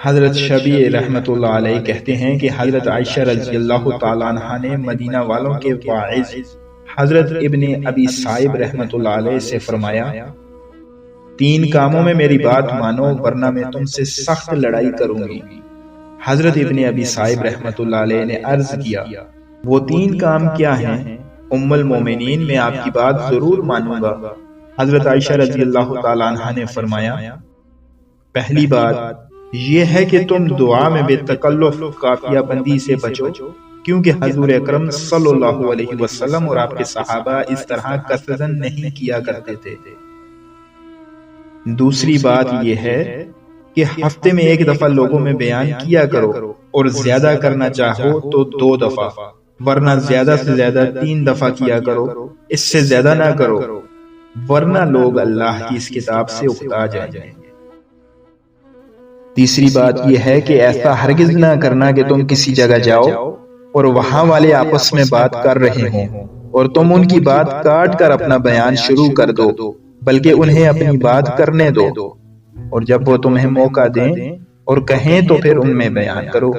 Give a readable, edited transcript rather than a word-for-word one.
حضرت شبیع رحمۃ اللہ علیہ کہتے ہیں کہ حضرت عائشہ رضی اللہ تعالیٰ عنہ نے مدینہ والوں کے واعظ حضرت ابن ابی سائب رحمۃ اللہ علیہ سے فرمایا، 3 کاموں میں میری بات مانو ورنہ میں تم سے سخت لڑائی کروں گی۔ حضرت ابن ابی سائب رحمۃ اللہ علیہ نے عرض کیا، وہ 3 کام کیا ہیں؟ ام المومنین، میں آپ کی بات ضرور مانوں گا۔ حضرت عائشہ رضی اللہ تعالیٰ عنہ نے فرمایا، پہلی بات یہ ہے کہ تم دعا میں بے تکلف قافیہ بندی سے بچو، کیونکہ حضور اکرم صلی اللہ علیہ وسلم اور آپ کے صحابہ اس طرح قصدن نہیں کیا کرتے تھے۔ دوسری بات یہ ہے کہ ہفتے میں 1 دفعہ لوگوں میں بیان کیا کرو، اور زیادہ کرنا چاہو تو 2 دفعہ، ورنہ زیادہ سے زیادہ 3 دفعہ کیا کرو، اس سے زیادہ نہ کرو، ورنہ لوگ اللہ کی اس کتاب سے اکتا جائیں گے۔ تیسری بات یہ ہے کہ ایسا ہرگز نہ کرنا کہ تم کسی جگہ جاؤ اور وہاں والے آپس میں بات کر رہے ہوں اور تم ان کی بات کاٹ کر اپنا بیان شروع کر دو، بلکہ انہیں اپنی بات کرنے دو، اور جب وہ تمہیں موقع دیں اور کہیں تو پھر ان میں بیان کرو۔